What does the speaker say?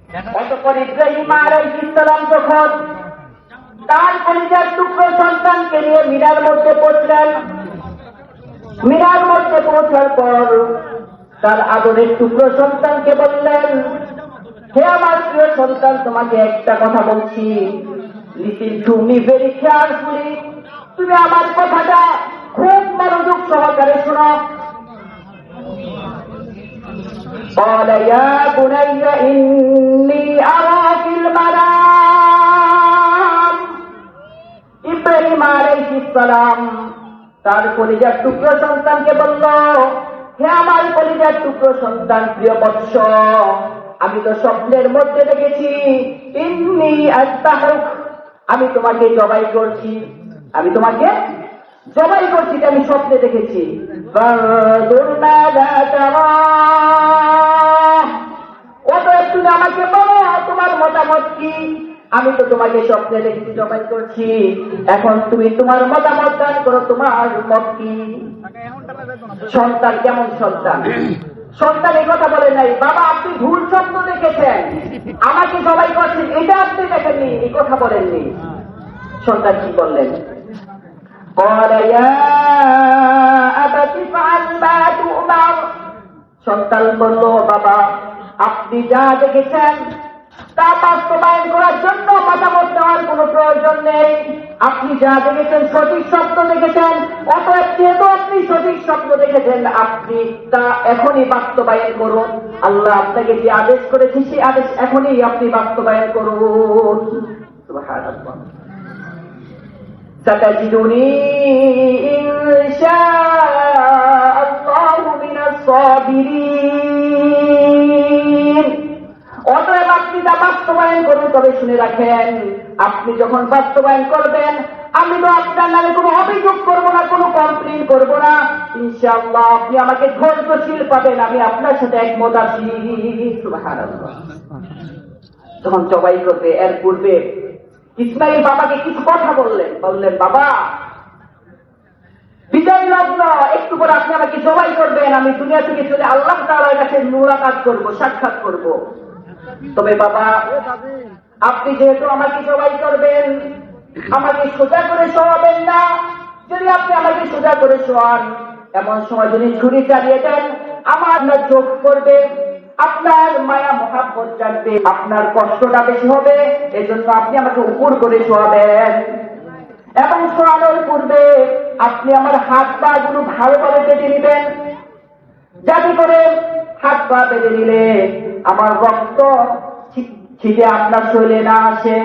অতঃপর ইব্রাহিম আলাইহিস সালাম যখন তার কলিজার টুকরো সন্তানকে নিয়ে মিনার মধ্যে পৌঁছলেন, মিনার মধ্যে পৌঁছার পর তার আদরের টুকরো সন্তানকে বললেন, হে আমার প্রিয় সন্তান, তোমাকে একটা কথা বলছি, listen to me very carefully, তুমি আমার কথাটা খুব মনোযোগ সহকারে শোনো। قال يا بني إني أرى في المنام ইব্রাহিম আলাইহিস সালাম তার কলিজার টুকরো সন্তানকে বলল, হে আমার কলিজার টুকরো সন্তান, প্রিয় বৎস, আমি তো স্বপ্নের মধ্যে দেখেছি, ইন্নী আস্তাহুক, আমি তোমাকে জবাই করছি, আমি তোমাকে জবাই করছি, আমি স্বপ্নে দেখেছি। অতএব তুমি আমাকে বলো তোমার মতামত কি? আমি তো তোমাকে স্বপ্নে দেখেছি জবাই করছি, এখন তুমি তোমার মতামত দান করো, তোমার মত কি? সন্তান কেমন সন্তান? সন্তান এই কথা বলে নাই, বাবা আপনি ভুল স্বপ্ন দেখেছেন, আমাকে জবাই করছেন, এটা আপনি দেখেননি, এই কথা বলেননি। সন্তান কি বললেন? সন্তান বলল, বাবা আপনি যা দেখেছেন তা বাস্তবায়ন করার জন্য মতামত নেওয়ার কোন প্রয়োজন নেই, আপনি যা দেখেছেন সঠিক স্বপ্ন দেখেছেন, অতএব যেহেতু আপনি সঠিক স্বপ্ন দেখেছেন আপনি তা এখনই বাস্তবায়ন করুন, আল্লাহ আপনাকে যে আদেশ করেছে সেই আদেশ এখনই আপনি বাস্তবায়ন করুন। সুবহানাল্লাহ। সাতাজিদুনি ইনশাআল্লাহু মিনাস সাবিরিন। অতএব আপনি যা বাস্তবায়ন করুন, তবে শুনে রাখেন, আপনি যখন বাস্তবায়ন করবেন আমি তো আপনার নামে কোনো অভিযোগ করব না, কোনো কমপ্লেন করব না, ইনশাআল্লাহ আপনি আমাকে ধৈর্যশীল পাবেন, আমি আপনার সাথে একমত আছি। সুবহানাল্লাহ। যখন জবাই করবে এর পূর্বে ইসমাইল বাবাকে কিছু কথা বললেন, বাবা বিজয় লগ্ন, একটু পরে আপনি আমাকে জবাই করবেন, আমি দুনিয়া থেকে চলে আল্লাহ তাআলার কাছে মুলাকাত করব, সাক্ষাৎ করব। তবে বাবা আপনি যেহেতু আমাকে জবাই করবেন, আমাকে সোজা করে শোয়াবেন না, যদি আপনি আমাকে সোজা করে শোয়ান, এমন সময় যদি ছুরি চালিয়ে দেন আমার না চোখ পড়বে, আপনার মায়া মহাব্বত জানবে, আপনার কষ্টটা বেশি হবে, এজন্য আপনি আমাকে উপর করে শোয়াবেন, এবং শোয়ানোর পূর্বে আপনি আমার হাত পা গুলো ভালোভাবে বেঁধে নেবেন, যাতে করে হাত পা বেঁধে নিলে আমার রক্ত ছিটে আপনার শরীরে না আসে।